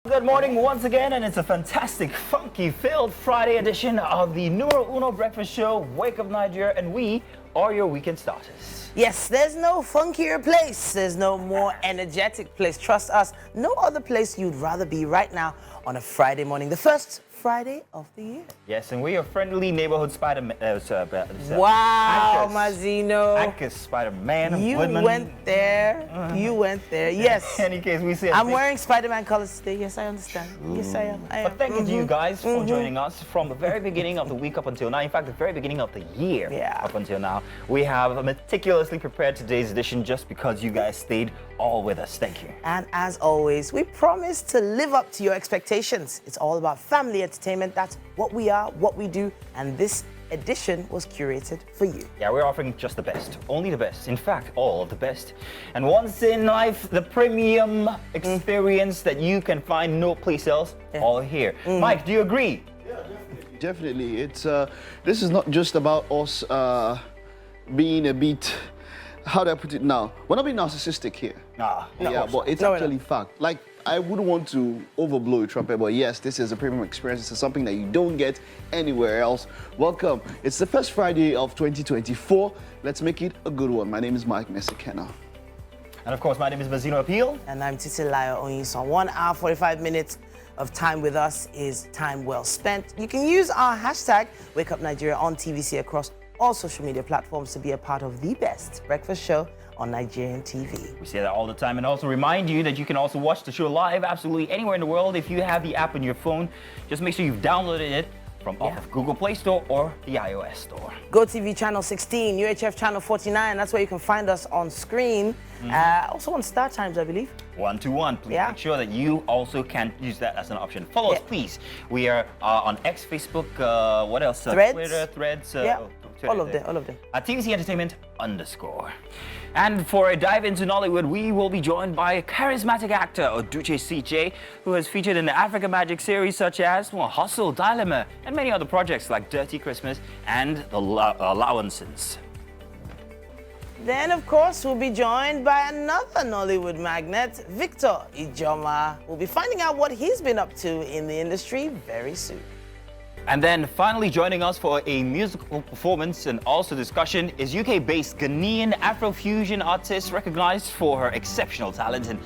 Good morning once again, and it's a fantastic, funky-filled Friday edition of the numero uno breakfast show, Wake Up Nigeria, and we are your weekend starters. Yes, there's no funkier place. There's no more energetic place. Trust us, no other place you'd rather be right now on a Friday morning, the first Friday of the year. Yes, and we are friendly neighborhood Spider-Man. Wow, Mazino. Actors, Spider-Man. You Woodman. went there. You went there. Yes. In any case, we say I'm wearing Spider-Man colors today. Yes, I understand. Yes, I am. But thank you to you guys for joining us from the very beginning of the week up until now. In fact, the very beginning of the year up until now. We have meticulously prepared today's edition just because you guys stayed all with us. Thank you. And as always, we promise to live up to your expectations. It's all about family entertainment. That's what we are, what we do, and this edition was curated for you. Yeah, we're offering just the best, only the best, in fact, all of the best. And once in life, the premium experience that you can find no place else, all here. Mike, do you agree? Yeah, definitely. It's this is not just about us being a bit, how do I put it now? We're not being narcissistic here. But it's actually fact. Like, I wouldn't want to overblow a trumpet, but yes, this is a premium experience. This is something that you don't get anywhere else. Welcome. It's the first Friday of 2024. Let's make it a good one. My name is Mike Mesikena. And of course, my name is Mazino Appeal. And I'm Titilayo Onyison. 1 hour, 45 minutes of time with us is time well spent. You can use our hashtag WakeUpNigeria on TVC across all social media platforms to be a part of the best breakfast show on Nigerian TV. We say that all the time, and also remind you that you can also watch the show live absolutely anywhere in the world. If you have the app on your phone, just make sure you've downloaded it from off of Google Play Store or the iOS Store. GOTV channel 16, UHF channel 49, that's where you can find us on screen. Also on StarTimes, I believe. 121. Please make sure that you also can use that as an option. Follow us, please. We are on X, Facebook, what else? Threads. Twitter, Threads. All of them. TVC Entertainment _. And for a dive into Nollywood, we will be joined by a charismatic actor, Oduche CJ, who has featured in the Africa Magic series such as Hustle, Dilemma, and many other projects like Dirty Christmas and The Allowances. Then, of course, we'll be joined by another Nollywood magnate, Victor Ijeoma. We'll be finding out what he's been up to in the industry very soon. And then finally joining us for a musical performance and also discussion is UK-based Ghanaian Afrofusion artist recognized for her exceptional talent and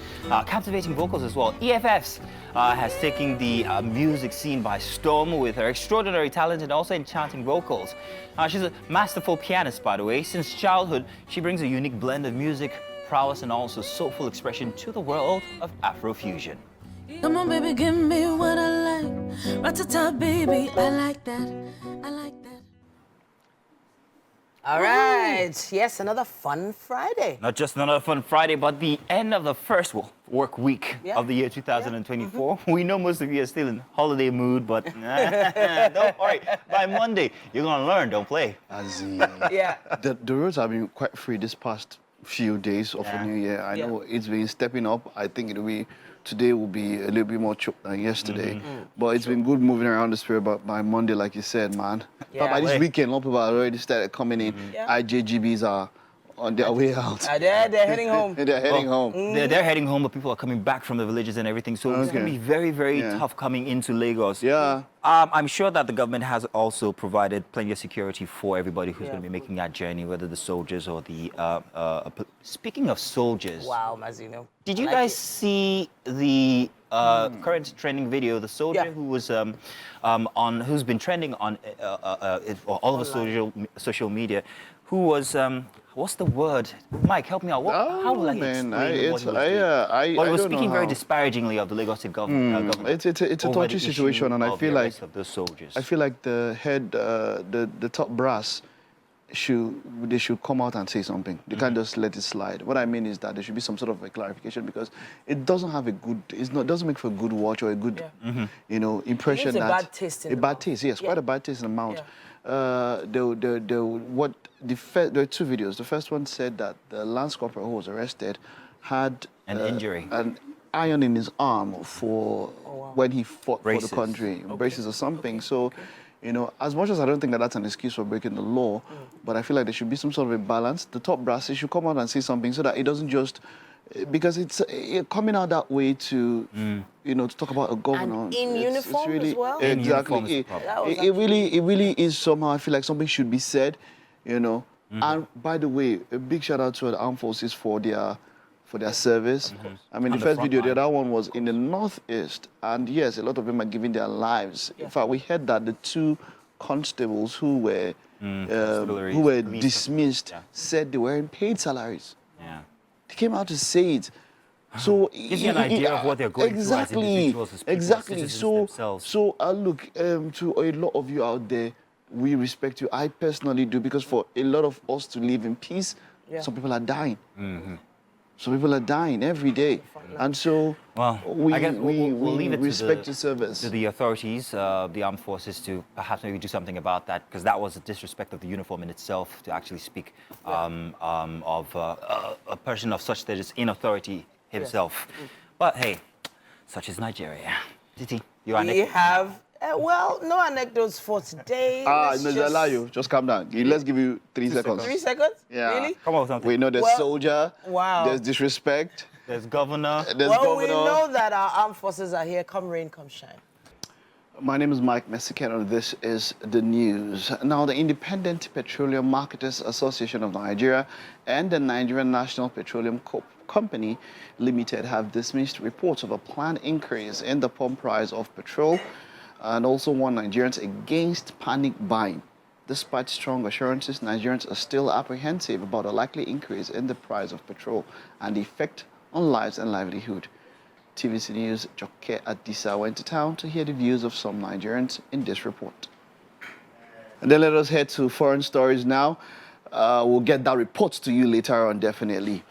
captivating vocals as well. EFFs has taken the music scene by storm with her extraordinary talent and also enchanting vocals. She's a masterful pianist, by the way. Since childhood, she brings a unique blend of music, prowess, and also soulful expression to the world of Afrofusion. Come on, baby, give me what I like. Rat-a-tat, baby, I like that. I like that. All right. Yes, another fun Friday. Not just another fun Friday, but the end of the first work week of the year 2024. We know most of you are still in holiday mood, but don't worry. By Monday, you're going to learn, don't play. The roads have been quite free this past few days of the new year. I know it's been stepping up. I think today will be a little bit more choked than yesterday. But it's been good moving around the spirit, but by Monday, like you said, man. But by this weekend, a lot of people have already started coming in. IJGBs are on their way out. They're heading home. They're heading home. They're heading home, but people are coming back from the villages and everything. So it's going to be very, very tough coming into Lagos. I'm sure that the government has also provided plenty of security for everybody who's going to be making that journey, whether the soldiers or the... Speaking of soldiers... Wow, Mazino. Did you guys see the current trending video, the soldier who was who's been trending on all of social media, who was what's the word? Mike, help me out. How will I explain what he was doing? He was speaking very disparagingly of the Lagos State government. It's a touchy situation, and I feel like the soldiers. I feel like the head, the top brass, they should come out and say something. They can't just let it slide. What I mean is that there should be some sort of a clarification, because it doesn't have a good, doesn't make for a good watch or a good, impression. It's a bad taste in the mouth. Quite a bad taste in the mouth. There were two videos. The first one said that the Lance Corporal who was arrested had an injury, an iron in his arm for when he fought for the country, braces or something. So. You know, as much as I don't think that that's an excuse for breaking the law, but I feel like there should be some sort of a balance. The top brass, they should come out and say something so that it doesn't just because it's coming out that way to, to talk about a governor. And in uniform really, as well? Exactly. It really is somehow, I feel like something should be said, And by the way, a big shout out to the armed forces for their service. I mean, the first video, the other one was in the Northeast. And yes, a lot of them are giving their lives. In fact, we heard that the 2 constables who were dismissed said they were in paid salaries. Yeah. They came out to say it. So gives you an idea of what they're going through as individuals, as people, as citizens themselves. So look, to a lot of you out there, we respect you. I personally do, because for a lot of us to live in peace, some people are dying. Some people are dying every day. And so we leave it respect your service. To the authorities, the armed forces, to perhaps maybe do something about that, because that was a disrespect of the uniform in itself, to actually speak of a person of such status in authority himself. But hey, such is Nigeria. Titi, you are next. We have, no anecdotes for today. Allow you. Just calm down. Let's give you 3 seconds. 3 seconds? Yeah. Really? Come on with something. We know there's soldier. Wow. There's disrespect. There's governor. There's governor. We know that our armed forces are here. Come rain, come shine. My name is Mike Mesikeno. This is the news. Now, the Independent Petroleum Marketers Association of Nigeria and the Nigerian National Petroleum Company Limited have dismissed reports of a planned increase in the pump price of petrol, and also warned Nigerians against panic buying. Despite strong assurances, Nigerians are still apprehensive about a likely increase in the price of petrol and the effect on lives and livelihood. TVC News' Joke Adisa went to town to hear the views of some Nigerians in this report. And then let us head to foreign stories now. We'll get that report to you later on, definitely.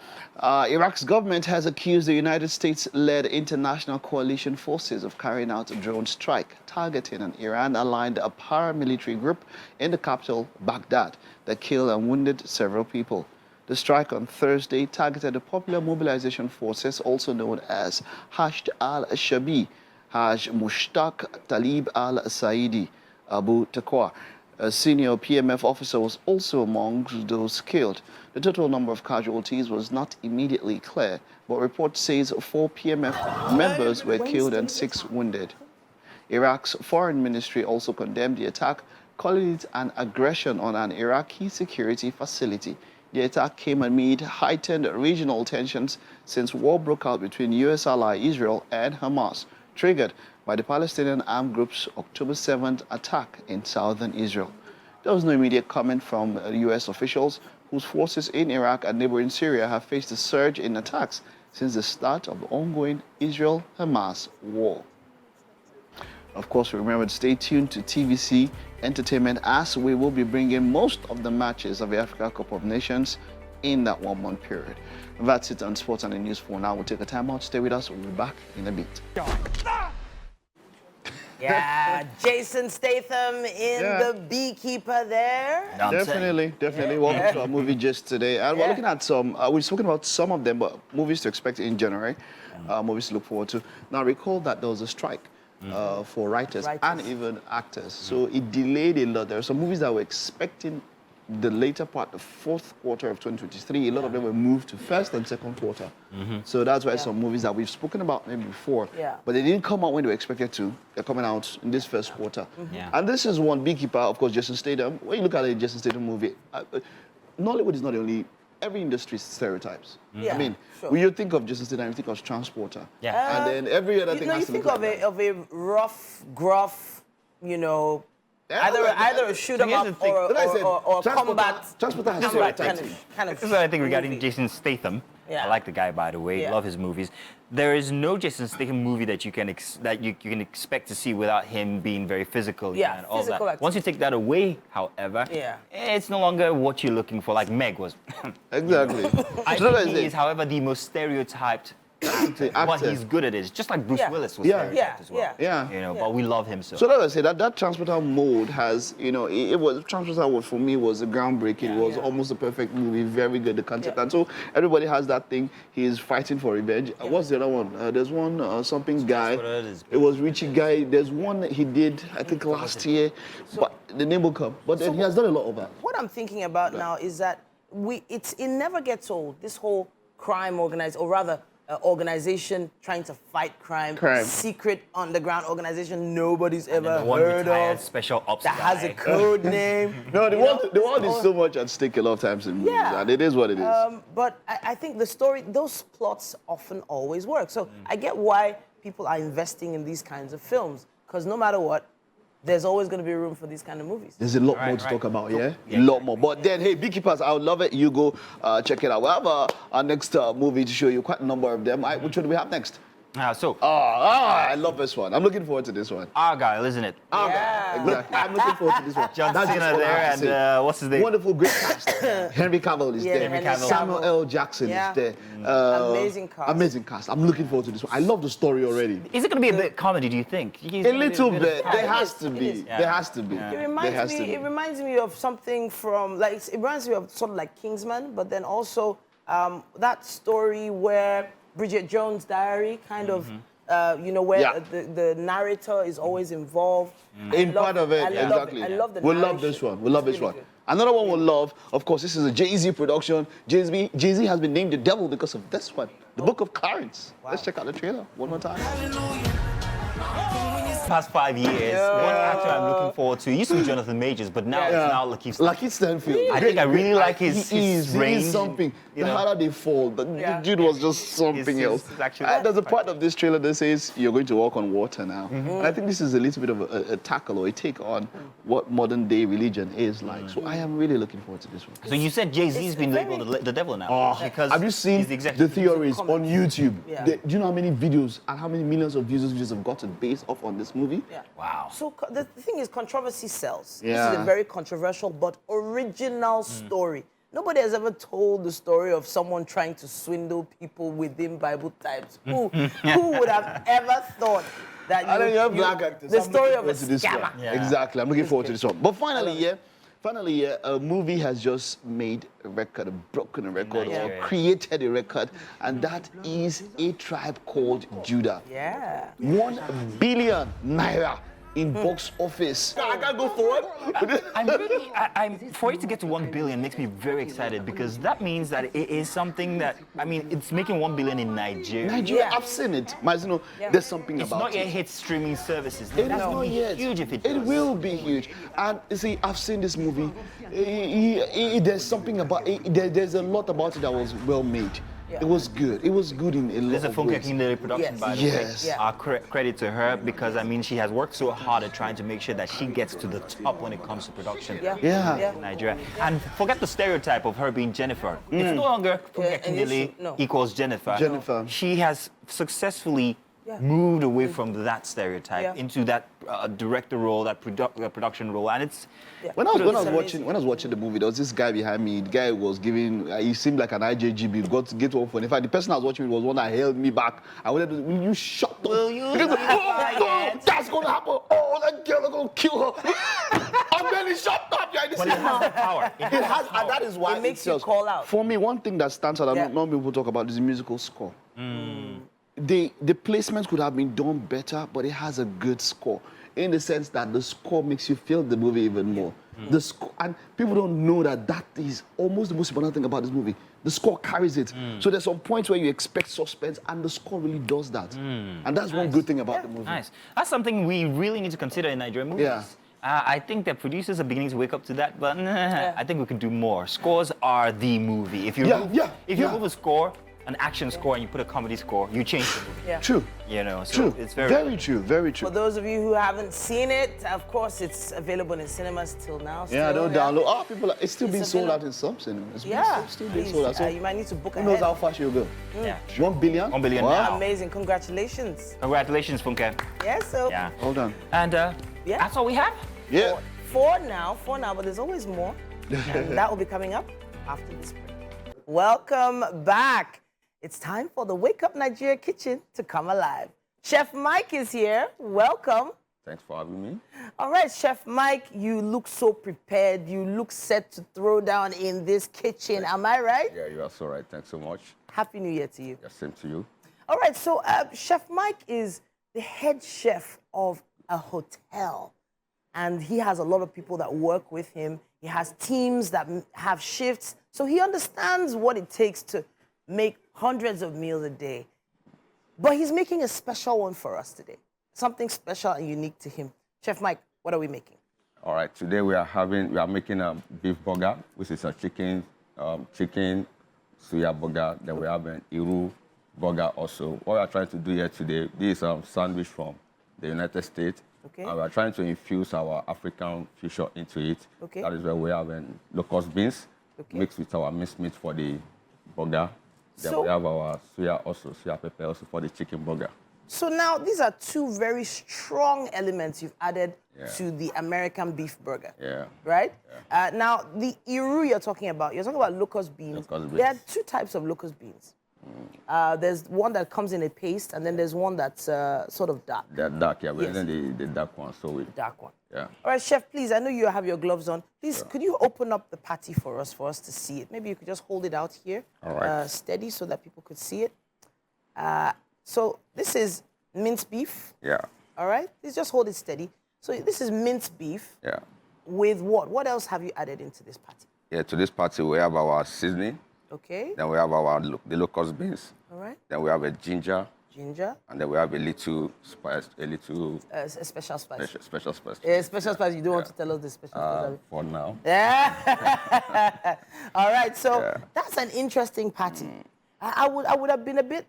Iraq's government has accused the United States-led international coalition forces of carrying out a drone strike targeting an Iran-aligned paramilitary group in the capital, Baghdad, that killed and wounded several people. The strike on Thursday targeted the Popular Mobilization Forces, also known as Hashd al-Shabi, Haj Mushtaq Talib al-Saidi, Abu Taqwa. A senior PMF officer was also among those killed. The total number of casualties was not immediately clear, but report says 4 PMF members were killed and 6 wounded. Iraq's foreign ministry also condemned the attack, calling it an aggression on an Iraqi security facility. The attack came amid heightened regional tensions since war broke out between U.S. ally Israel and Hamas, triggered by the Palestinian armed group's October 7th attack in southern Israel. There was no immediate comment from U.S. officials, whose forces in Iraq and neighboring Syria have faced a surge in attacks since the start of the ongoing Israel-Hamas war. Of course, remember to stay tuned to TVC Entertainment, as we will be bringing most of the matches of the Africa Cup of Nations in that 1-month period. That's it on sports and the news for now. We'll take a time out. Stay with us. We'll be back in a bit. Yeah, Jason Statham in The Beekeeper there. Definitely. Welcome to our movie just today. And we're looking at some, we've spoken about some of them, but movies to expect in January, movies to look forward to. Now, recall that there was a strike for writers and even actors. So it delayed a lot. There are some movies that were expecting the later part, the fourth quarter of 2023, a lot of them were moved to first and second quarter. So that's why some movies that we've spoken about maybe before, but they didn't come out when they were expected to. They're coming out in this first quarter. And this is one, Beekeeper, of course, Jason Statham. When you look at a Jason Statham movie, Nollywood is not the only, every industry stereotypes. I mean, when you think of Jason Statham, you think of transporter. And then every other thing has to look like that. Of a rough, gruff, you know, either a shoot 'em up or combat. Transporter has kind of. This is what I think regarding Jason Statham. I like the guy, by the way. Love his movies. There is no Jason Statham movie that you can expect to see without him being very physical. And all that. Once you take that away, however, it's no longer what you're looking for. Like Meg was. Exactly. I think he is, however, the most stereotyped. What he's good at is just like Bruce Willis was stereotyped as well. You know, but we love him so. So let us say that transporter mode has, you know, it was transporter mode for me was a groundbreaking. It was almost a perfect movie, very good the concept, and so everybody has that thing. He's fighting for revenge. What's the other one? There's one something guy. It was Richie Guy. There's one that he did I think last year, but the name will come. But then he has done a lot of that. What I'm thinking about now is that it never gets old. This whole organization trying to fight crime. Secret underground organization nobody's ever one heard retired of. special ops that guy. has a code name. No, the world is so much at stake a lot of times in movies, and it is what it is. But I think the story, those plots often always work. So I get why people are investing in these kinds of films, because no matter what, there's always going to be room for these kind of movies. There's a lot more to talk about, yeah? A lot more. But then, hey, Beekeepers, I would love it. You go check it out. We have our next movie to show you, quite a number of them. Which one do we have next? I love this one. I'm looking forward to this one. Argyle, isn't it? Argyle, exactly. I'm looking forward to this one. John Cena there, and what's his name? Wonderful, great cast. Henry Cavill is there. Henry Cavill. Samuel L. Jackson is there. Amazing cast. Amazing cast. I'm looking forward to this one. I love the story already. Is it going to be a bit comedy, do you think? A little bit. There has to be. There has to be. It reminds me of something from, like, it reminds me of sort of like Kingsman, but then also that story where Bridget Jones' Diary kind of, where the narrator is always involved. In part of it, exactly. I love the We'll love this one. We'll love this one. Good. Another one we'll love, of course, this is a Jay-Z production. Jay-Z has been named the devil because of this one, the Book of Clarence. Wow. Let's check out the trailer one more time. Past 5 years, one actor I'm looking forward to used to be Jonathan Majors, but now it's now Lakeith Stanfield. I think I really like his range. He is something. The harder they fall, the dude was just something else. There's a part of this trailer that says you're going to walk on water now. And I think this is a little bit of a tackle or a take on what modern day religion is like. So I am really looking forward to this one. So you said Jay-Z's been labeled the devil now. Because have you seen the theories on YouTube? Do you know how many videos and how many millions of views have gotten based off on this movie? Wow. So the thing is, controversy sells. Yeah. This is a very controversial but original story. Nobody has ever told the story of someone trying to swindle people within Bible times. Who would have ever thought that the story of a scammer? Exactly. I'm looking forward to this one. But finally, a movie has just made a record, broken a record, or created a record, and that is A Tribe Called Judah. 1 billion naira in box office. I can't go forward. For it to get to 1 billion makes me very excited, because that means that it is something that, it's making 1 billion in Nigeria. I've seen it. There's something it's about it. It's not yet hit streaming services. It's That's not yet. Huge if it does. It will be huge. And you see, I've seen this movie. There's something about it. There's a lot about it that was well made. It was good. It was good in a lot of ways. There's a Funke production, by the way. Credit to her, because she has worked so hard at trying to make sure that she gets to the top when it comes to production in Nigeria. And forget the stereotype of her being Jennifer. It's no longer Funke Akindele equals Jennifer. She has successfully moved away from that stereotype into that director role, that production role, and it's. When I was watching the movie, there was this guy behind me. The guy was giving. He seemed like an IJGB. Got to get off. In fact, the person I was watching was one that held me back. I wanted to. Will you shut up? Will you? That's gonna happen. Oh, that girl is gonna kill her. I'm really shut up. But it has the power. It has, and that is why it makes you call out. For me, one thing that stands out that not many people talk about is the musical score. The placements could have been done better, but it has a good score, in the sense that the score makes you feel the movie even more. The score, and people don't know that is almost the most important thing about this movie. The score carries it. So there's some points where you expect suspense, and the score really does that. And that's one good thing about the movie. Nice. That's something we really need to consider in Nigerian movies. I think that producers are beginning to wake up to that, but I think we can do more. Scores are the movie. If you remove a score, an action score, and you put a comedy score, you change the movie. True. So it's very true. Very true. For those of you who haven't seen it, of course, it's available in cinemas till now. Don't download. It's still being sold out in some cinemas. It's still being sold out. So you might need to book ahead. Who knows how fast you'll go? 1 billion? 1 billion wow. now. Amazing. Congratulations. Congratulations, Funke. Well done. And that's all we have? For now, but there's always more. And that will be coming up after this break. Welcome back. It's time for the Wake Up Nigeria kitchen to come alive. Chef Mike is here. Welcome. Thanks for having me. All right, Chef Mike, you look so prepared. You look set to throw down in this kitchen. Am I right? Yeah, you're also right. Thanks so much. Happy New Year to you. Yeah, same to you. All right, so Chef Mike is the head chef of a hotel. And he has a lot of people that work with him. He has teams that have shifts. So he understands what it takes to make hundreds of meals a day. But he's making a special one for us today. Something special and unique to him. Chef Mike, what are we making? All right, today we are making a beef burger, which is a chicken suya burger. Then we have an Iru burger also. What we are trying to do here today, this is a sandwich from the United States. Okay. And we are trying to infuse our African fusion into it. Okay. That is where we have locust beans mixed with our minced meat for the burger. Then we have our suya pepper also for the chicken burger. So now these are two very strong elements you've added to the American beef burger. Yeah. Right? Yeah. Now the Iru you're talking about locust beans. There are two types of locust beans. There's one that comes in a paste, and then there's one that's sort of dark. They're dark, yeah. We're using the dark one, so we. The dark one. Yeah. All right, Chef, please, I know you have your gloves on. Please, could you open up the patty for us to see it? Maybe you could just hold it out here. All right. Steady so that people could see it. So this is minced beef. Yeah. All right? Please just hold it steady. So this is minced beef. Yeah. With what? What else have you added into this patty? Yeah, to this patty we have our seasoning. Okay. Then we have the locust beans. All right. Then we have a ginger. Ginger. And then we have a little spice, a special spice. Special spice. Special spice. You don't want to tell us the special spice? For now. Yeah. All right. So that's an interesting patty. I would have been a bit,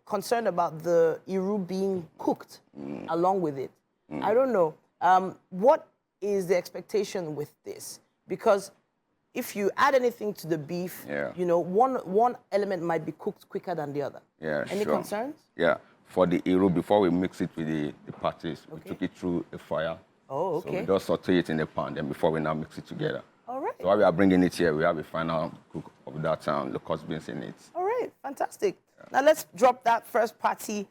concerned about the Iru being cooked along with it. I don't know. What is the expectation with this? Because if you add anything to the beef, one element might be cooked quicker than the other. Yeah, Any sure. concerns? Yeah. For the Iru, before we mix it with the patties, we took it through a fire. Oh, okay. So we just saute it in the pan, then before we now mix it together. All right. So while we are bringing it here, we have a final cook of that locust beans in it. All right, fantastic. Now let's drop that first patty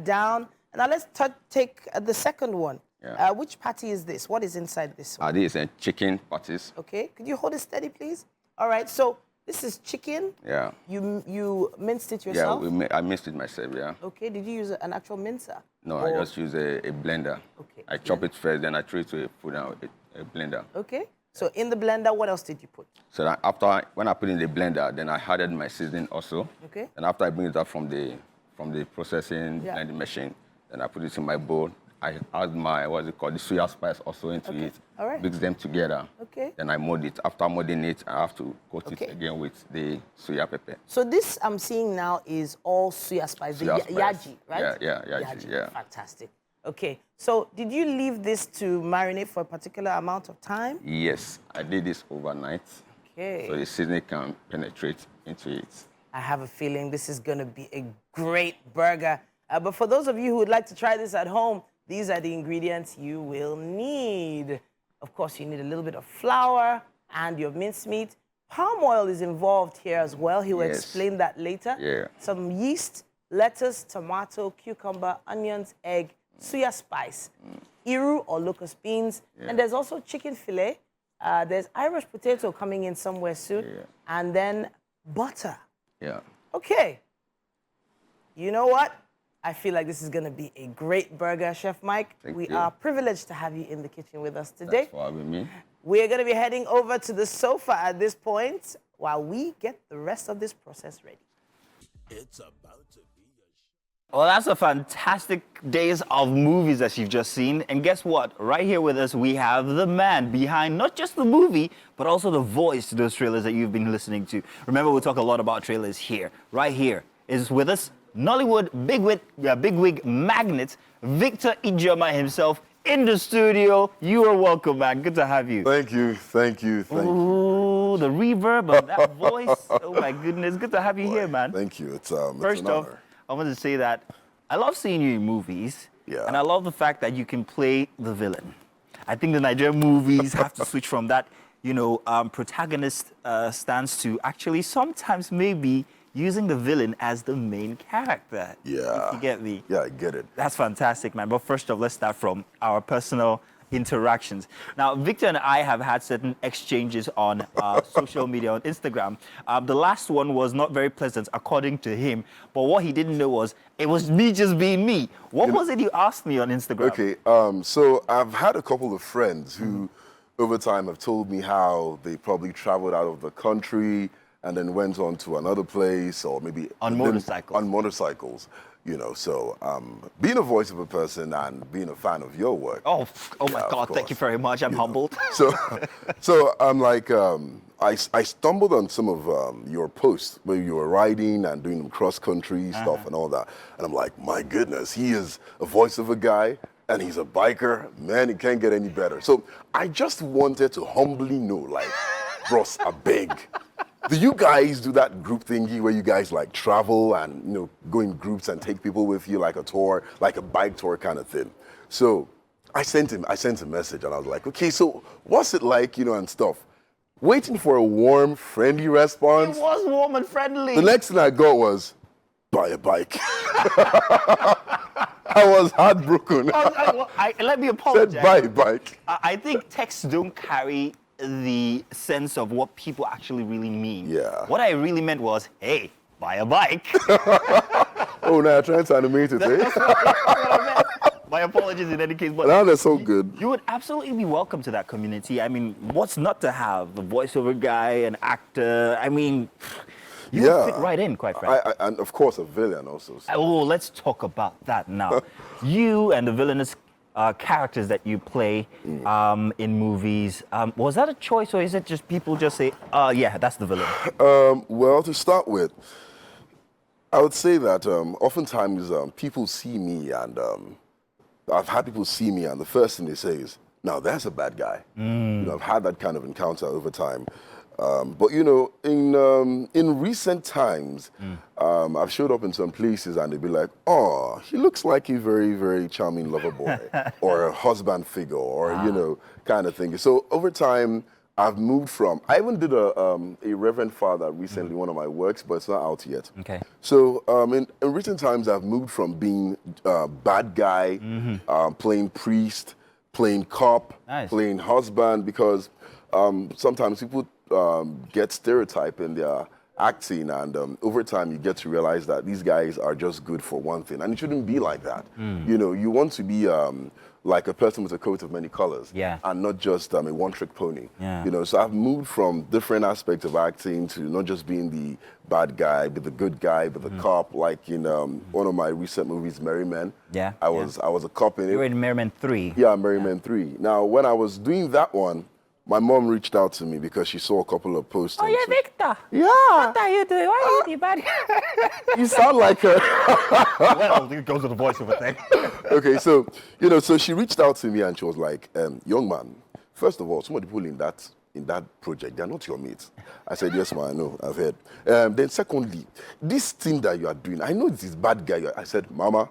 down. And now let's take the second one. Yeah. Which patty is this? What is inside this one? This is chicken patties. Okay, could you hold it steady, please? All right, so this is chicken. Yeah. You minced it yourself? Yeah, I minced it myself, yeah. Okay, did you use an actual mincer? No, I just use a blender. Okay. I chop it first, then I throw it to a blender. Okay, so in the blender, what else did you put? So that when I put it in the blender, then I added my seasoning also. Okay. And after I bring it up from the processing blending machine, then I put it in my bowl. I add my, the suya spice also into it. All right. Mix them together. Okay. Then I mold it. After molding it, I have to coat it again with the suya pepper. So this I'm seeing now is all suya spice, yaji, right? Yeah, yaji, yeah. Fantastic. Okay, so did you leave this to marinate for a particular amount of time? Yes, I did this overnight. Okay. So the seasoning can penetrate into it. I have a feeling this is going to be a great burger. But for those of you who would like to try this at home, these are the ingredients you will need. Of course, you need a little bit of flour and your mincemeat. Palm oil is involved here as well. He will explain that later. Yeah. Some yeast, lettuce, tomato, cucumber, onions, egg, suya spice, Iru or locust beans, and there's also chicken fillet. There's Irish potato coming in somewhere soon, and then butter. Yeah. Okay. You know what? I feel like this is going to be a great burger, Chef Mike. We are privileged to have you in the kitchen with us today. Thanks for having me. We're going to be heading over to the sofa at this point while we get the rest of this process ready. It's about to be Well, that's a fantastic days of movies that you've just seen. And guess what? Right here with us, we have the man behind not just the movie, but also the voice to those trailers that you've been listening to. Remember, we talk a lot about trailers here. Right here is with us, Nollywood bigwig magnate, Victor Ijeoma himself in the studio. You are welcome, man. Good to have you. Thank you. Ooh, the reverb of that voice. Oh, my goodness. Good to have you here, man. Thank you. It's First an off, honor. I want to say that I love seeing you in movies. Yeah. And I love the fact that you can play the villain. I think the Nigerian movies have to switch from that, protagonist stance to actually sometimes maybe using the villain as the main character. Yeah. If you get me. Yeah, I get it. That's fantastic, man. But first off, let's start from our personal interactions. Now, Victor and I have had certain exchanges on social media, on Instagram. The last one was not very pleasant, according to him. But what he didn't know was, it was me just being me. What was it you asked me on Instagram? Okay, so I've had a couple of friends who, over time, have told me how they probably traveled out of the country and then went on to another place, or maybe on motorcycles. On motorcycles, you know. So being a voice of a person and being a fan of your work. Oh my God! Thank you very much. I'm humbled. So I'm like, I stumbled on some of your posts where you were riding and doing cross country stuff and all that, and I'm like, my goodness, he is a voice of a guy. And he's a biker, man, it can't get any better. So I just wanted to humbly know, like, bros, I beg. Do you guys do that group thingy where you guys like travel and, you know, go in groups and take people with you, like a tour, like a bike tour kind of thing? So I sent a message and I was like, okay, so what's it like, you know, and stuff. Waiting for a warm, friendly response. It was warm and friendly. The next thing I got was, buy a bike. I was heartbroken. Let me apologize. Said buy a bike. I think texts don't carry the sense of what people actually really mean. Yeah. What I really meant was, hey, buy a bike. Oh, now you're trying to animate it, eh? That's what I meant. My apologies in any case. But now that's so good. You would absolutely be welcome to that community. I mean, what's not to have? The voiceover guy, an actor. I mean, you would fit right in, quite frankly. And of course, a villain also. So. Oh, let's talk about that now. You and the villainous characters that you play in movies, was that a choice, or is it just people just say, yeah, that's the villain? Well, to start with, I would say that oftentimes people see me, and I've had people see me, and the first thing they say is, now that's a bad guy. You know, I've had that kind of encounter over time. But you know, in recent times, I've showed up in some places and they'd be like, "Oh, he looks like a very, very charming lover boy, or a husband figure, or you know, kind of thing." So over time, I've moved from. I even did a Reverend Father recently, one of my works, but it's not out yet. Okay. So in recent times, I've moved from being bad guy, playing priest, playing cop, playing husband, because sometimes people get stereotyped in their acting, and over time you get to realize that these guys are just good for one thing, and it shouldn't be like that. You know, you want to be like a person with a coat of many colors, and not just a one-trick pony. You know, so I've moved from different aspects of acting to not just being the bad guy, but the good guy, but the cop. Like in one of my recent movies, Merry Men. I was a cop in it. You were in Merry Men 3. Yeah, Merry Men 3. Now, when I was doing that one, my mom reached out to me because she saw a couple of posts. Oh, yeah, Victor. Yeah. What are you doing? Why are you the bad guy? You sound like her. Well, it goes with the voice of a thing. Okay, so, you know, so she reached out to me and she was like, young man, first of all, some of the people in that project, they're not your mates. I said, yes, man, I know, I've heard. Then secondly, this thing that you are doing, I know it's this bad guy. I said, Mama,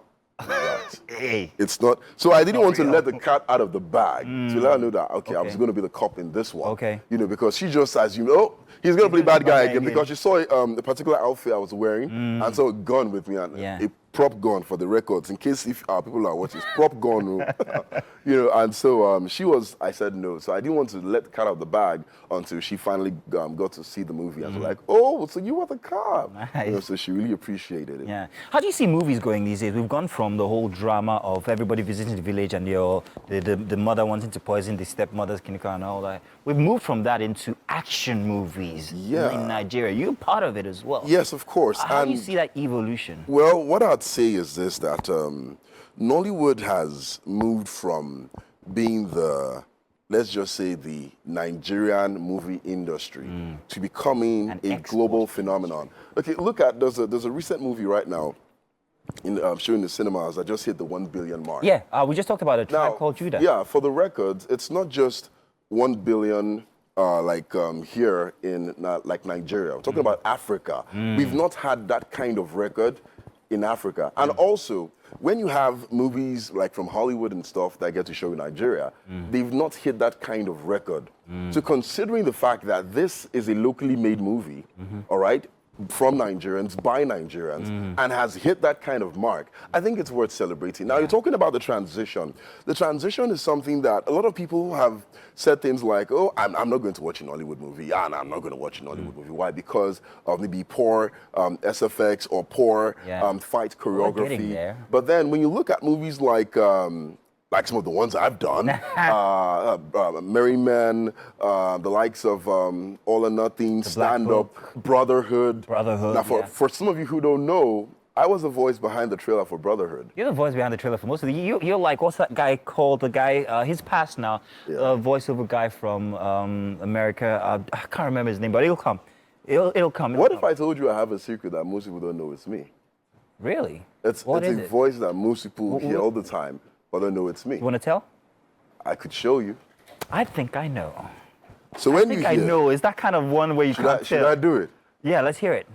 hey. It's not. So I didn't want to let the cat out of the bag to let her know that, okay, I was going to be the cop in this one. Okay. You know, because she just assumed, oh, he's going to play bad guy again, because she saw the particular outfit I was wearing and saw a gun with me, and a prop gun for the records, in case if people are watching, prop gun. You know, and so I said no. So I didn't want to let the cat out of the bag until she finally got to see the movie. I was like, oh, so you were the cop. Nice. You know, so she really appreciated it. Yeah. How do you see movies going these days? We've gone from the whole drama of everybody visiting the village and the mother wanting to poison the stepmother's kindergarten and all that. We've moved from that into action movies in Nigeria. You're part of it as well. Yes, of course. How do you see that evolution? Well, what I'd say is this, that Nollywood has moved from being the, let's just say, the Nigerian movie industry to becoming a global phenomenon. Okay, look at, there's a recent movie right now showing the cinemas that just hit the 1 billion mark. Yeah, we just talked about a Tribe Called Judah. Yeah, for the record, it's not just 1 billion here in like Nigeria. We're talking about Africa. We've not had that kind of record in Africa. And also, when you have movies like from Hollywood and stuff that get to show in Nigeria, they've not hit that kind of record. So considering the fact that this is a locally made movie, all right, from Nigerians, by Nigerians, and has hit that kind of mark, I think it's worth celebrating. Now, you're talking about the transition. The transition is something that a lot of people have said things like, oh, I'm not going to watch an Hollywood movie. And I'm not going to watch an Hollywood movie. Why? Because of maybe poor SFX or poor fight choreography. There. But then when you look at movies like like some of the ones I've done, Merry Men, the likes of All or Nothing, Stand Up, Brotherhood. Now, for some of you who don't know, I was the voice behind the trailer for Brotherhood. You're the voice behind the trailer for most of the. You're like, what's that guy called? The guy, he's passed now. Voiceover guy from America. I can't remember his name, but it'll come. It'll come. What if I told you I have a secret that most people don't know it's me? Really? It's a voice that most people hear all the time, but don't know it's me. You want to tell? I could show you. I think I know. So when I know. Is that kind of one where you can't tell? Should I do it? Yeah, let's hear it.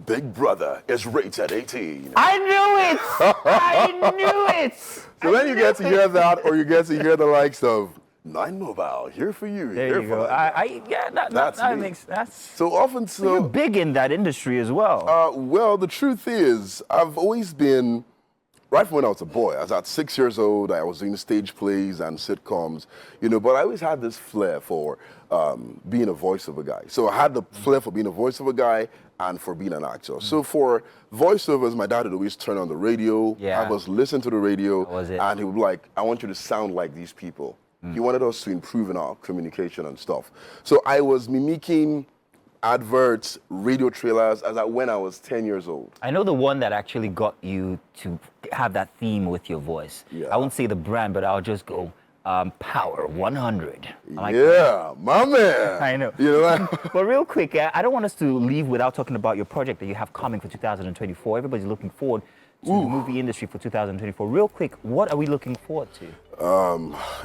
Big Brother is rated 18. I knew it! I knew it! So when you get to hear that, or you get to hear the likes of 9 Mobile, here for you. There you go. That makes sense. So often, so you're big in that industry as well. Well, the truth is, I've always been, right from when I was a boy. I was at 6 years old. I was doing stage plays and sitcoms, but I always had this flair for being a voiceover guy. So I had the flair for being a voiceover guy and for being an actor. So for voiceovers, my dad would always turn on the radio, have us listen to the radio, and he would be like, I want you to sound like these people. He wanted us to improve in our communication and stuff. So I was mimicking adverts, radio trailers when I was 10 years old. I know the one that actually got you to have that theme with your voice. Yeah. I won't say the brand, but I'll just go Power 100. My man. I know. You know what? But real quick, I don't want us to leave without talking about your project that you have coming for 2024. Everybody's looking forward to the movie industry for 2024. Real quick, what are we looking forward to?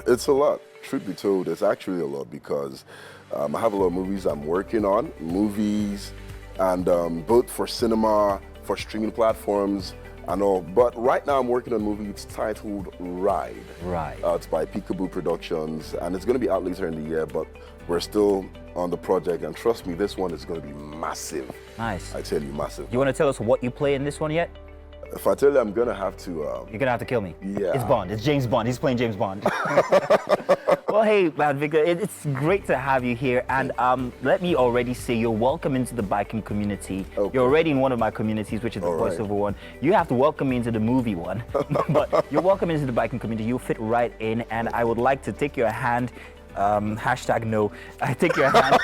It's a lot. Truth be told, it's actually a lot because I have a lot of movies I'm working on, and both for cinema, for streaming platforms, and all. But right now I'm working on a movie. It's titled Ride. It's by Peekaboo Productions, and it's going to be out later in the year, but we're still on the project, and trust me, this one is going to be massive. Nice. I tell you, massive. You want to tell us what you play in this one yet? If I tell you, I'm going to have to... You're going to have to kill me. Yeah. It's Bond. It's James Bond. He's playing James Bond. Well, hey, man, Victor, it's great to have you here. And let me already say you're welcome into the biking community. Okay. You're already in one of my communities, which is the voiceover one. You have to welcome me into the movie one. But you're welcome into the biking community. You'll fit right in. And I would like to take your hand, #no, I take your hand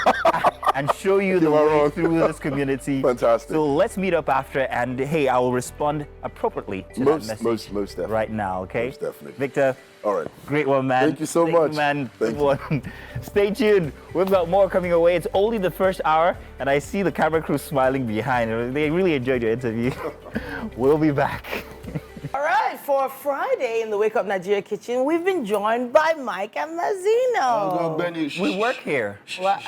and show you the way through this community. Fantastic. So let's meet up after, and hey, I will respond appropriately to that message most definitely. right now, okay? Most definitely. Victor, all right. Great one, man. Thank you so much. Man. Thank you. Stay tuned. We've got more coming away. It's only the first hour, and I see the camera crew smiling behind. They really enjoyed your interview. We'll be back. All right, for Friday in the Wake Up Nigeria kitchen, we've been joined by Mike and Mazino. We work here. Well,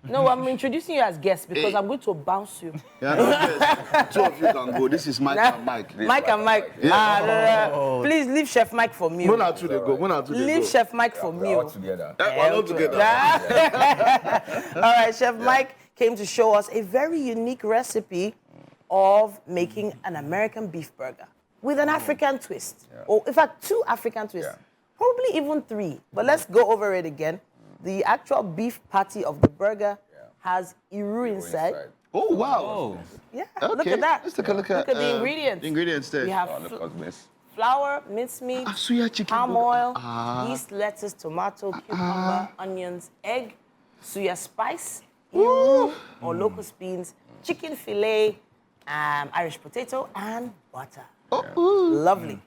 no, I'm introducing you as guests because I'm going to bounce you. Two of you can go. This is Mike and Mike. Mike and Mike. Yeah. Please leave Chef Mike for me. One or two they go. Leave Chef Mike for me. We're all together. We're all together. All right, Chef Mike came to show us a very unique recipe of making an American beef burger with an African twist. Or in fact, 2 African twists. Probably even 3. But let's go over it again. The actual beef patty of the burger has iru inside. Oh, wow. Yeah, look at that. Let's take a look at the ingredients. The ingredients there. We have flour, mincemeat, suya chicken, palm oil, yeast, lettuce, tomato, cucumber, onions, egg, suya spice, iru, or locust beans, chicken fillet, Irish potato, and butter. Lovely.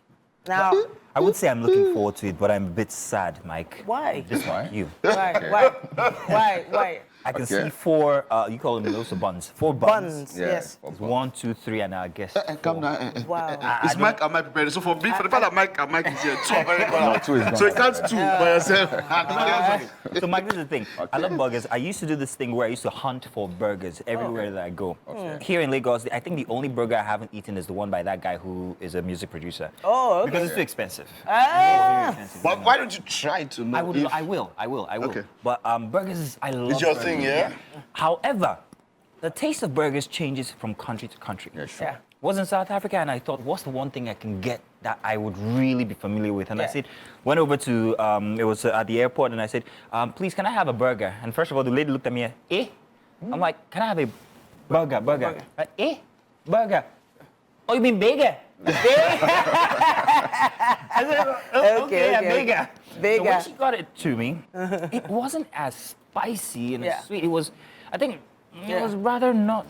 Now, I would say I'm looking forward to it, but I'm a bit sad, Mike. why? Just like you. Why? I can see 4, you call them those buns. 4 buns. Buns, yes. It's 1, 2, 3, and I guess. Come now. Wow. It's Mike and Mike prepared. So for the fact that Mike and Mike is here, 2 are very important. Two is gone. So you can't 2 by yourself. So, Mike, this is the thing. I love burgers. I used to do this thing where I used to hunt for burgers everywhere that I go. Here in Lagos, I think the only burger I haven't eaten is the one by that guy who is a music producer. Oh, okay. Because it's too expensive. But why don't you try to know? I will. Okay. But burgers, I love It's your burgers. thing, yeah? However, the taste of burgers changes from country to country. Yeah, sure. Yeah. Was in South Africa, and I thought, what's the one thing I can get that I would really be familiar with? And I said, went over to, it was at the airport, and I said, please, can I have a burger? And first of all, the lady looked at me, I'm like, can I have a burger? Burger. Burger. Oh, you mean bigger? Okay, bigger. So when she got it to me, it wasn't as spicy and as sweet. It was, I think, it was rather not.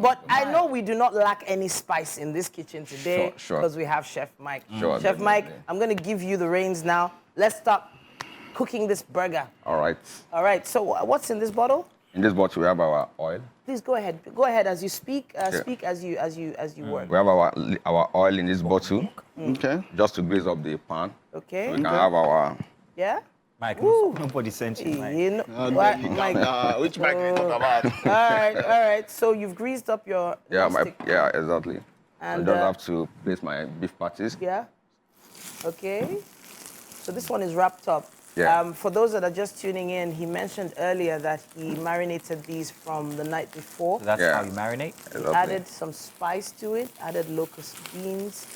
But I know we do not lack any spice in this kitchen today because we have Chef Mike. Chef Mike, I'm going to give you the reins now. Let's start cooking this burger. All right. All right. So what's in this bottle? In this bottle, we have our oil. Please go ahead. Go ahead as you speak. Speak as you work. We have our oil in this bottle. Okay. Just to grease up the pan. Okay. So we can have our. Yeah. Mike, nobody sent you, Mike. You know, Mike. Which Mike are you talking about? All right. So you've greased up your Exactly. And I just have to place my beef patties. Yeah. Okay. So this one is wrapped up. Yeah. For those that are just tuning in, he mentioned earlier that he marinated these from the night before. So that's how you marinate? Exactly. Added some spice to it, added locust beans.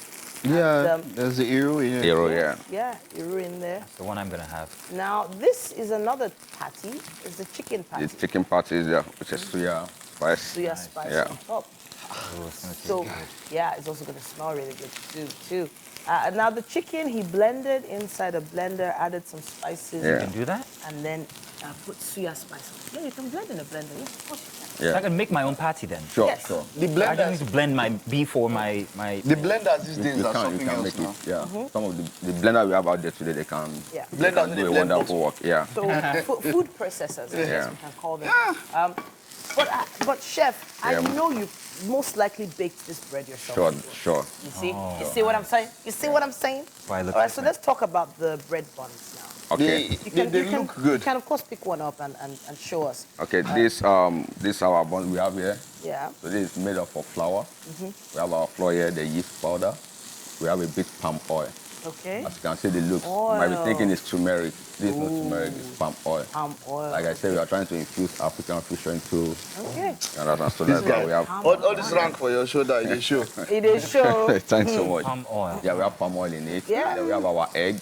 Yeah, there's the Eero in it. Eero, yeah. Yeah, Eero in there. That's the one I'm going to have. Now, this is another patty. It's the chicken patty. The chicken patties, which is suya spice. Suya spice on top. So, yeah, it's also going to smell really good too. Now, the chicken, he blended inside a blender, added some spices. You can do that? And then put suya spice on it. Yeah, you can blend in a blender. Yes, of course you can. So I can make my own patty then? Sure. The I don't blenders, need to blend my beef or my... the blenders these days You are can something else make now. it. Yeah. Some of the blender we have out there today, they can Blenders do a wonderful work. Yeah. So food processors, I guess we can call them. But chef, I know you most likely baked this bread yourself. Sure. You see? You see what I'm saying? You see what I'm saying? All right, so let's talk about the bread buns now. Okay. They look good. You can, of course, pick one up and show us. Okay, this our buns we have here. Yeah. So this is made up of flour. We have our flour here, the yeast powder. We have a bit palm oil. Okay. As you can see, the look. You might be thinking it's turmeric. This is not turmeric, it's palm oil. Palm oil. Like I said, we are trying to infuse African fusion into. Okay. So that's why we have. All this rank for your shoulder, it is show. It is show. Thanks so much. Palm oil. Yeah, we have palm oil in it. Yeah. Then we have our egg.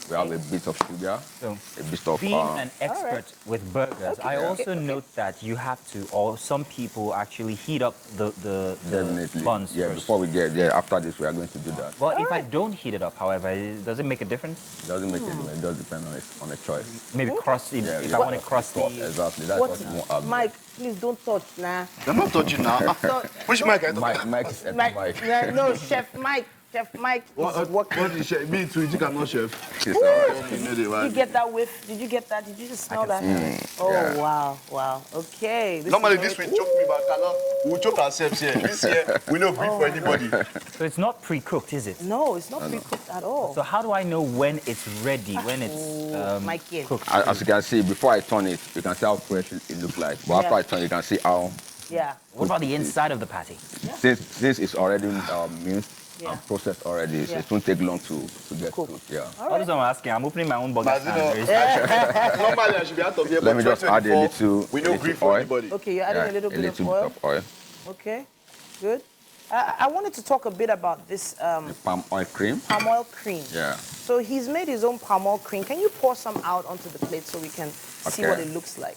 We have a bit of sugar. So, a bit of. being an expert with burgers, I also note that you have to, or some people actually heat up the Definitely. buns Yeah, first. before we get there, after this, we are going to do that. Well, if I don't heat it up, however, does it make a difference? It doesn't make it, it does depend on the choice. Maybe crusty, Yeah, if yeah. I want it crusty. Exactly, that's what you want. Mike, please don't touch now. I'm not touching now. Which mic I Mike is at the mic. No, Chef Mike. Chef Mike is working. What is chef? Me too, you cannot chef. It's all right. Did you get that whiff? Did you get that? Did you just smell that? Oh, Yeah. wow. Okay. Normally this will choke me, but cannot. We will choke ourselves here. This year, we don't breathe for anybody. So it's not pre-cooked, is it? No, it's not pre-cooked at all. So how do I know when it's ready, when it's Mikey. cooked? As you can see, before I turn it, you can see how fresh it looks like. But after I turn it, you can see how, Yeah. What about the inside of the patty? since it's already minced and processed already, so Yeah. it won't take long to get Cook. cooked. Yeah. All right. I'm asking. I'm opening my own burger But, you know, stand. Normally I should be out of here. Let but me just add a 2024, little. We don't grieve for oil. anybody. Okay, you're adding a little bit of bit oil. of oil. Okay, good. I wanted to talk a bit about this The palm oil cream. palm oil cream. Yeah. So he's made his own palm oil cream. Can you pour some out onto the plate so we can see Okay. what it looks like?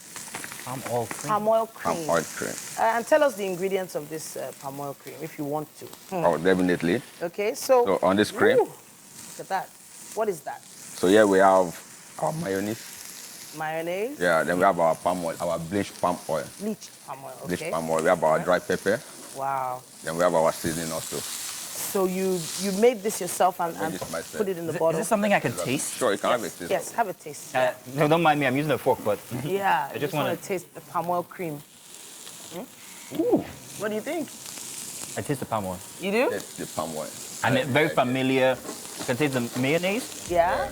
Palm oil cream. Palm oil Palm cream. oil cream. And tell us the ingredients of this palm oil cream if you want to. Oh, definitely. Okay, so. So on this cream, Ooh, look at that. What is that? so here we have our mayonnaise. Mayonnaise? Yeah, then we have our palm oil, our bleached palm oil. Bleached palm oil. Okay. Bleached palm oil. We have our dry pepper. Wow. Then we have our seasoning also. So you made this yourself and this myself. put it in the Is bottle? this something I can taste? Sure, you can have it. taste. Yes, have a taste. No, don't mind me. I'm using a fork, but Yeah, I just want wanna- to taste the palm oil cream. Ooh, what do you think? I taste the palm oil. You do? That's the palm oil. And it's very familiar. You can taste the mayonnaise, Yeah.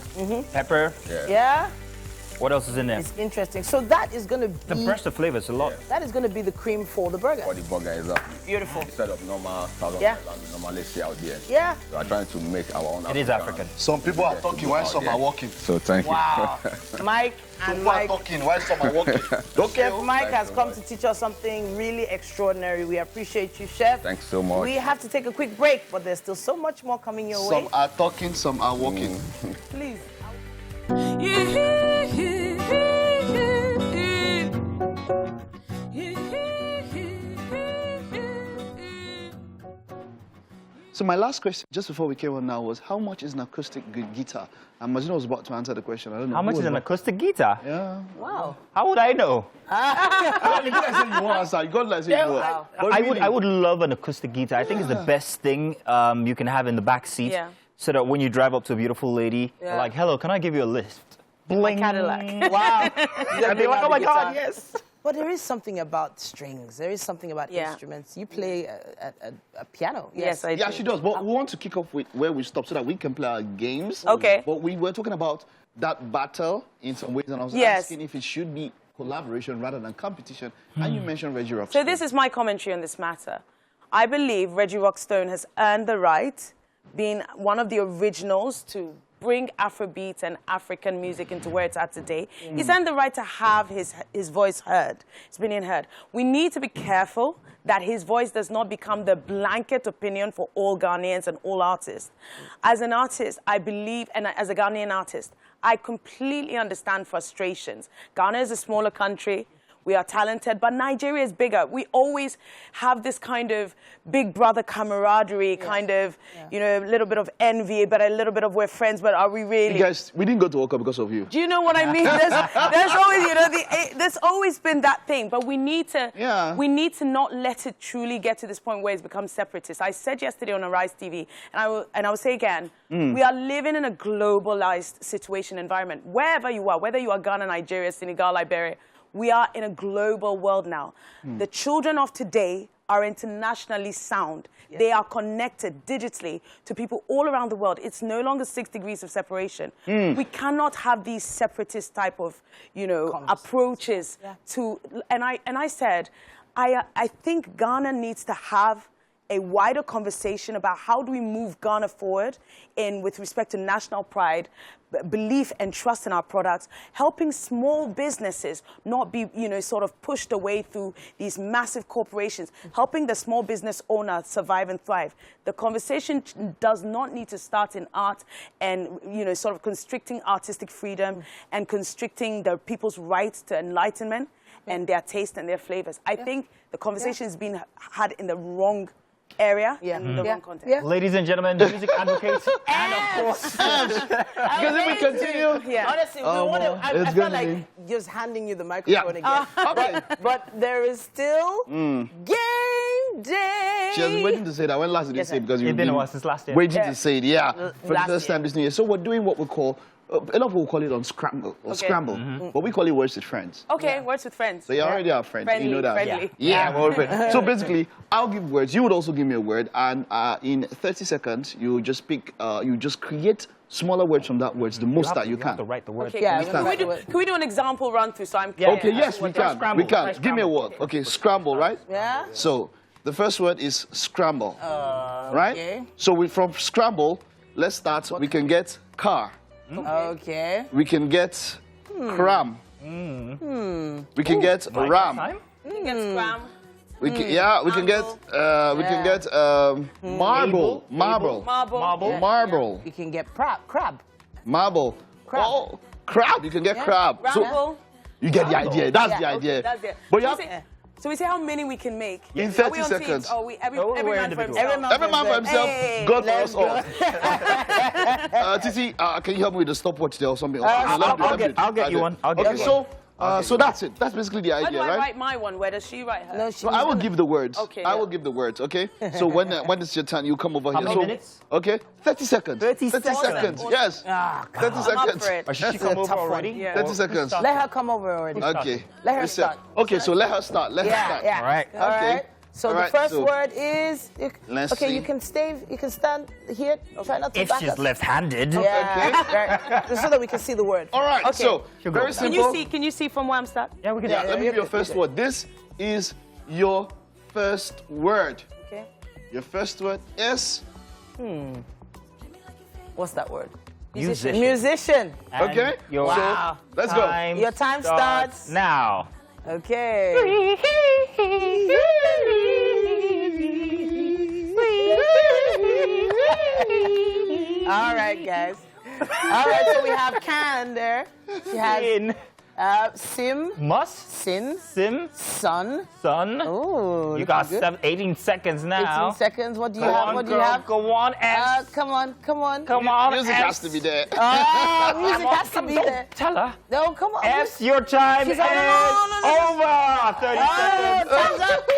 pepper. Yeah. What else is in there? It's interesting. So that is going to The be burst of flavors a lot. that is going to be the cream for the burger. For the burger is up. Beautiful. Instead of normal thousand Yeah. we normally see out there. Yeah. We are trying to make our own. It is African. Some people are talking while some are walking. So thank Wow. Mike Some and people are Mike. talking while some are walking. Okay. Chef Mike Thanks has so come much. to teach us something really extraordinary. We appreciate you, Chef. Thanks so much. We have to take a quick break, but there's still so much more coming your way. Some are talking, some are walking. Please. So my last question, just before we came on now, was how much is an acoustic guitar? And Majino was about to answer the question. I don't know. How much is an acoustic guitar? Yeah. Wow. How would I know? I would love an acoustic guitar. I think it's the best thing you can have in the back seat. Yeah. So that when you drive up to a beautiful lady, you're like, hello, can I give you a lift? Bling. Cadillac. Wow. And they're like, oh my God, yes. But there is something about strings. There is something about instruments. You play a piano. Yes, I do. Yeah, she does. But we want to kick off with where we stopped so that we can play our games. Okay. But we were talking about that battle in some ways, and I was asking if it should be collaboration rather than competition. And you mentioned Reggie Rockstone. So this is my commentary on this matter. I believe Reggie Rockstone has earned the right, being one of the originals to bring Afrobeat and African music into where it's at today. He's earned the right to have his voice heard. It's been heard. We need to be careful that his voice does not become the blanket opinion for all Ghanaians and all artists. As an artist, I believe, and as a Ghanaian artist, I completely understand frustrations. Ghana is a smaller country. We are talented, but Nigeria is bigger. We always have this kind of big brother camaraderie, kind of, you know, a little bit of envy, but a little bit of we're friends, but are we really? You guys, we didn't go to World Cup because of you. Do you know what I mean? There's always, you know, there's always been that thing, but we need to not let it truly get to this point where it's become separatist. I said yesterday on Arise TV, and I will say again, we are living in a globalized situation environment. Wherever you are, whether you are Ghana, Nigeria, Senegal, Liberia, we are in a global world now. The children of today are internationally sound. They are connected digitally to people all around the world. It's no longer 6 degrees of separation. We cannot have these separatist type of, you know, approaches to. And I said, I think Ghana needs to have a wider conversation about how do we move Ghana forward with respect to national pride, belief and trust in our products, helping small businesses not be, you know, sort of pushed away through these massive corporations, helping the small business owner survive and thrive. The conversation does not need to start in art and, you know, sort of constricting artistic freedom and constricting the people's rights to enlightenment and their taste and their flavors. I think the conversation is being had in the wrong area and the wrong context. Ladies and gentlemen, the music advocates, and of course, because if we continue, honestly, I felt like just handing you the microphone again. But there is still game day. She has been waiting to say that. When last did you say it? Because you've been since last year. waiting to say it, for the first time this new year. So we're doing what we call, a lot of people call it on scramble, but we call it Words with Friends. Okay, Words with Friends. So you're already our friend. Friendly, you know that. friendly. Yeah, we're all friends. So basically, I'll give words. You would also give me a word, and in 30 seconds, you just pick. You just create smaller words from that words, the most that you can. have to write the word. Okay, can we do an example run through so I'm clear? Okay, yes, we can. We can. Give me a word. Okay, scramble, right? Yeah. So the first word is scramble. Right? Okay. So from scramble, let's start. We can get car. Okay. We can get cram. We can get ram. We can get scram. We can, we can get marble. You can get crab. Marble. Oh, crab. You can get crab. Ramble. You get the idea. That's the idea. That's it. But you have, so we say how many we can make. in Are we 30 on seconds. teams? Or every man for himself? Every man for himself. Hey, God for us all. Titi, can you help me with the stopwatch there or something? I'll get you one. Okay, so that's it. That's basically the How do idea, I right? write my one? Where does she write her? No, So I will give the words. Okay, I will give the words, okay? So when it's your turn, you come over here. many So, minutes? okay, 30 seconds. 30 seconds. Yes. 30 I'm up seconds. for it. Should she come over already? Yeah. 30 seconds. Let her come over already. Okay. Let her Listen. start. Okay, so let her start. Let her start. Yeah. All right. All right. So All the right, first so word is. let's Okay, see. you can stand here. Try not to If back she's up. left-handed. Yeah. Right. Just so that we can see the word. All right, Okay. so She'll go. very Can simple. you see from where I'm starting? Yeah, we can. Yeah, let me give you your first word. This is your first word. Okay. Your first word is What's that word? Musician. Musician. And okay. your Wow. So let's go. Your time starts now. Okay. All right, guys. All right, so we have Can there. She has Sim. Must. Sin. Sim. Sun. Sun. Oh, You got looking good. 18 seconds now. 18 seconds. What do you Go have? on, What do you girl. have? Go on, S. Come on. Come on, Music S. has to be there. Music has to be Don't there. tell her. No, come on. S, your time She's is like, no. over. 30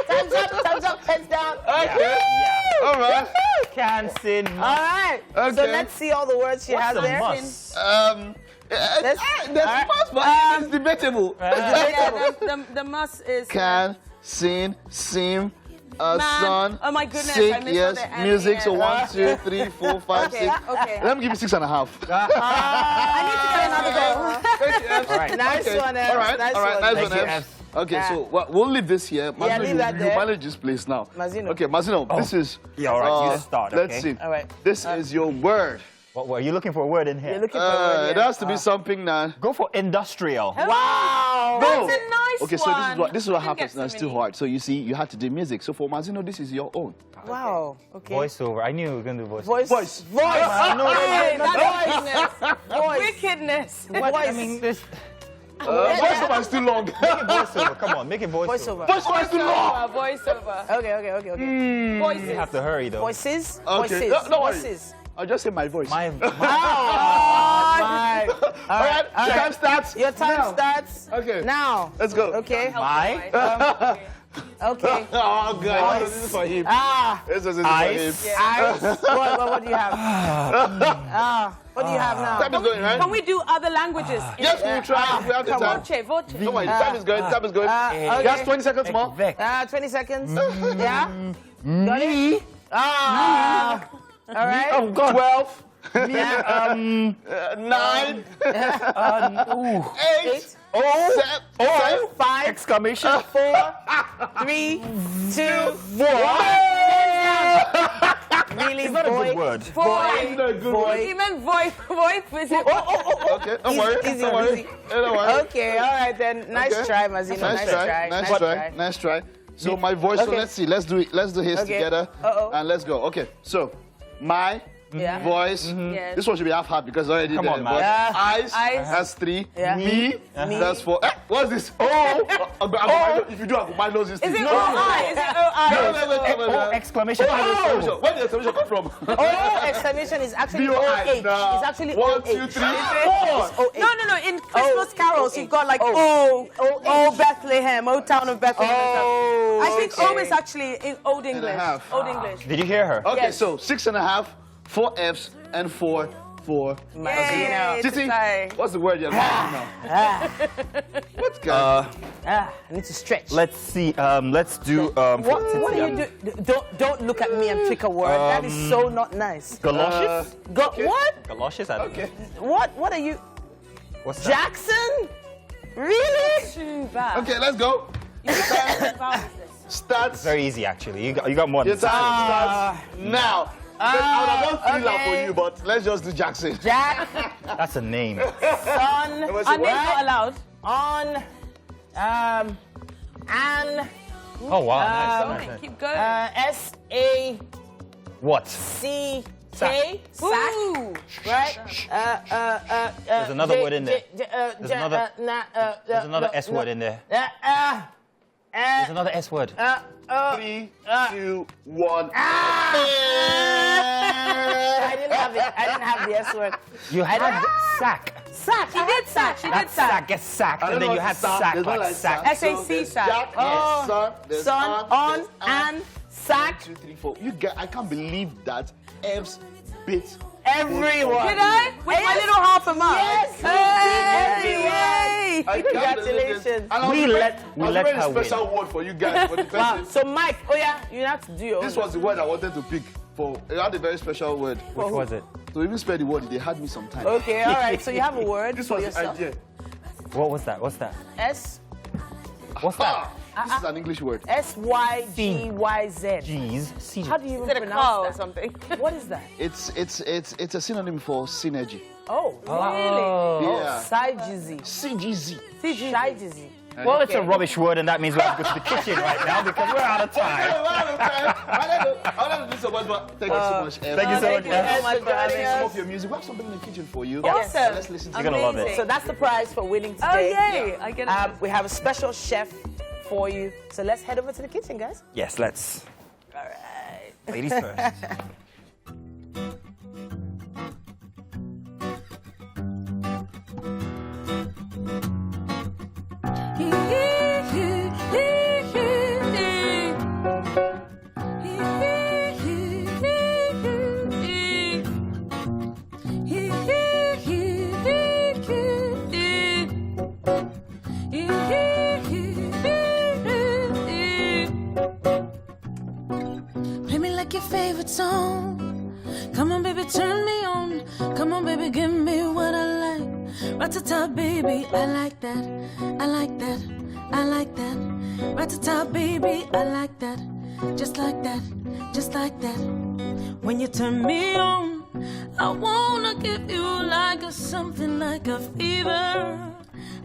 seconds. Time's up, heads down. Okay. Yeah. All right. Can sin. All right. Okay. So let's see all the words she has What's a there. must? There's must, but it's debatable. The must is... Can, sing, sim, Man. son, Oh my goodness, sing, I missed yes, out the N music. here. So 1, 2, 3, 4, 5, 6. Okay. Let me give you 6.5. I need to get another go. Thank you, F. All right. Nice one, F. All right, Nice all right, one. nice Thank one, you, F. F. Okay, so we'll leave this here. Mazino, leave that you there. manage this place now. Mazino. Okay, Mazino, this is... Yeah, all right, you start, okay? Let's see. All right. This is your word. What were you looking for a word in here? You're looking for a word It here. has to be something now. Go for industrial. Wow. No. That's a nice Okay, so this is what I didn't happens get now. so It's too many. hard. So you see, you had to do music. So for Mazino, this is your own. Wow. Okay. Voiceover. I knew we were going to do voice. Voice. Hey, Voice. that's wickedness. Voice. I mean, this... Voiceover is too long. Make it voiceover. Come on, make it voiceover. Voiceover. Voiceover is too long. Voiceover. Okay. Voices. You have to hurry, though. Voices. Okay. Voices. No worries. Voices. I'll just say my voice. My... Right. All right, your time starts. Your time now. starts Okay. now. Let's go. Okay. My... Okay. Oh, God. This is for him. This is for him. Eyes. Eyes. What do you have? What do you have now? Time is going, right? Can we do other languages? Yes, we'll try. We have the time. Voce. Don't worry, time is going. Time is going. Okay. Just 20 seconds more. 20 seconds. Yeah. Got it? All right. Oh, God. 12. Yeah. 9. 8. Oh, 5, Exclamation. 4, 3, 2, 1. Really, It's not a good word. Boy. He meant voice. Is it? Okay, don't worry. Easy, Don't worry. easy. Don't worry. Okay, all right then. Nice Okay. try, Mazino. Nice try. So my voice. So Okay. let's see. Let's do it. Let's do his Okay. together. And let's go. Okay. So my Yeah. voice. Yes. This one should be half because I already Come did on, it. man. But Yeah. Eyes. Eyes. That's 3. Yeah. Me. That's 4. What's this? If you do, my nose is Is it no. O-I? Is it O-I? No. Exclamation. Where did the exclamation come from? Oh, exclamation is actually B-O-I. OH. Nah. It's actually 1, OH. 2, 3, 4. It's OH. No. In Christmas carols, you've got like Oh. O Bethlehem, O town of Bethlehem. and stuff. Oh, I think okay. O is actually in Old English. half. Old English. Did you hear her? Okay, Yes. so 6.5, 4 F's, and 4. Yay, Titi, Titi. what's the word you're looking now? What's good? I need to stretch. Let's see. Let's do. What do you do? Don't look at me and pick a word. That is so not nice. Galoshes? What? Galoshes? I don't know. What are you? What's that? Jackson? Really? Too bad. Okay, let's go. Starts. Very easy, actually. You got more Your than time starts now. I would have done 3 laps for you, but let's just do Jackson. Jack, That's a name. son, What's Our the name's word? not allowed. on, and, Oh, wow. Nice. Keep going. S-A-C-K, What? sack, Ooh. right? There's another word in there. There's another S word in there. There's another S word. 3, 2, 1. I didn't have it. I didn't have the S word. You had sack. Sack. She did sack. She did That's sack. Get sacked. And then you had sack. There's not Like like sack. S-A-C sack. Jack, Oh. son, there's Son, on, and, sack. 2, 3, 4. You get. I can't believe that F's bit. Everyone. Did I? With my little half a mile. Yes, Hey. I can't Congratulations. believe this. And I was We preparing- let I was her preparing a win. special word for you guys for the Wow. person. So Mike, you have to do your This own. was the word I wanted to pick for. I had a very special word. Which was it? To even spell the word, they had me some time. Okay, all right. So you have a word This for was the yourself. idea. What was that? What's that? S What's that? This is an English word. S-Y-G-Y-Z. G's. How do you even Is it a car or pronounce that? something? What is that? It's a synonym for synergy. Oh, Really? Yeah. Saijizi. CGZ. Saijizi. Well, it's a rubbish word, and that means we have to go to the kitchen right now because we're out of time. Thank you so much, F. Thank you so much, F. for joining Some us. of your music. We have something in the kitchen for you. Awesome. So let's listen to You're gonna love it. So that's the prize for winning today. Oh, yay. I get it. We have a special chef for you. So let's head over to the kitchen, guys. Yes, let's. All right. Ladies first. Play me like your favorite song. Come on, baby, turn me on. Come on, baby, give me what I like. Rat-ta-ta, baby, I like that. I like that. I like that. Rat-ta-ta, baby, I like that. Just like that. Just like that. When you turn me on, I wanna give you like something like a fever.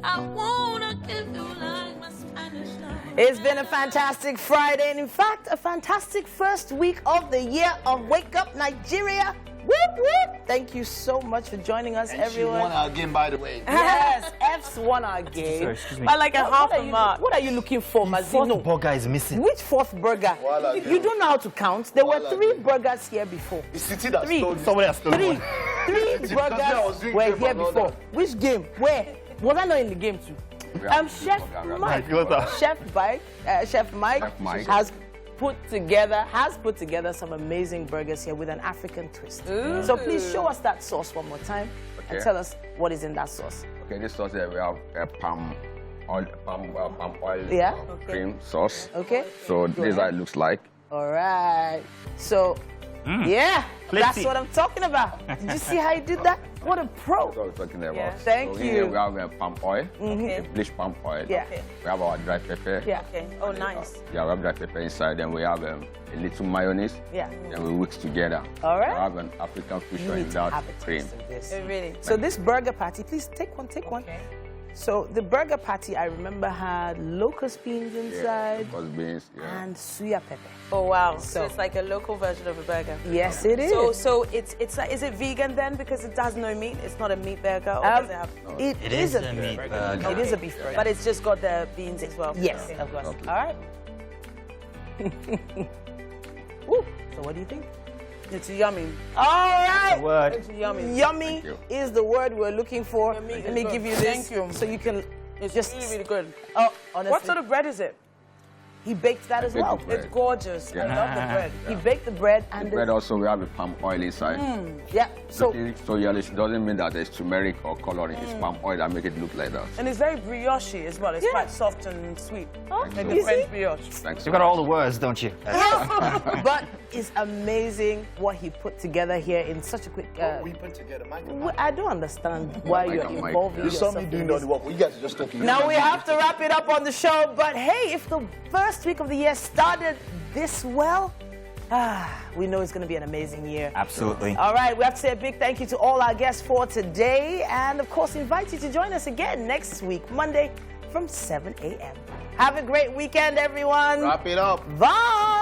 I wanna give you like my Spanish love. It's been a fantastic Friday, and in fact, a fantastic first week of the year of Wake Up Nigeria. Whoop, whoop. Thank you so much for joining us, everyone. She won our game, by the way. Yes, F's won our game. Sorry, excuse me. By like a half a mark. What are you looking for, Mazino? Fourth burger is missing. Which fourth burger? Voila, You don't know how to count. There were 3 burgers here before. It's City that Three. stole you. Somebody has stolen 3 one. Because I was burgers doing were game here and all before. that. Which game? Where? Was I not in the game too? Chef Mike. Chef Mike Chef Mike. has put together some amazing burgers here with an African twist. So please show us that sauce one more time and Okay. tell us what is in that sauce. Okay, this sauce here we have palm oil, Yeah. cream sauce. Okay? So this is how it looks like. All right. So, yeah, Let's that's see. what I'm talking about. Did you see how he did that? What a pro. That's what we're talking about. Yeah. Thank so you. Here we have palm oil, Okay. bleached palm oil. Yeah. Okay. We have our dry pepper. Yeah. Okay. Oh, nice. Yeah, we have dry pepper inside. Then we have a little mayonnaise. Yeah. Then we mix together. All right. We have an African You fusion need to without have a cream. taste of this. Oh, really? So this burger patty, please take one. Okay. So the burger patty, I remember, had locust beans inside Because beans, yeah. and suya pepper. Oh, wow. So- So it's like a local version of a burger. Yes, it is. So it's like, is it vegan then because it has no meat? It's not a meat burger, or does it have? It is a meat beef burger. burger. It is a beef burger. But it's just got the beans as well. Yes, Okay. of course. Okay. All right. Ooh, so what do you think? It's yummy. All right. Word. It's yummy. Yummy Thank you. is the word we're looking for. Yummy Let is me good. give you this Thank you. so you can It's just really, really good. Oh, honestly, What sort of bread is it? he baked that as baked well. the bread. It's gorgeous. I Yeah. love the bread. He baked the bread and Bread also we have a palm oil inside. yeah. So So yellowish doesn't mean that there's turmeric or coloring. It's palm oil that make it look like that. And it's very brioche as well. It's Yeah. quite soft and sweet. Like you the French see? brioche. Thanks. You got all the words, don't you? but it's amazing what he put together here in such a quick. We put together, Mike. I don't understand why Mike you're and Mike, involving You saw yourself me in doing this. all the work. Well, you guys are just talking. Now we have to wrap it up on the show, but hey, if the first week of the year started this well, we know it's going to be an amazing year. Absolutely. All right, we have to say a big thank you to all our guests for today, and of course, invite you to join us again next week, Monday, from 7 a.m. Have a great weekend, everyone. Wrap it up. Bye.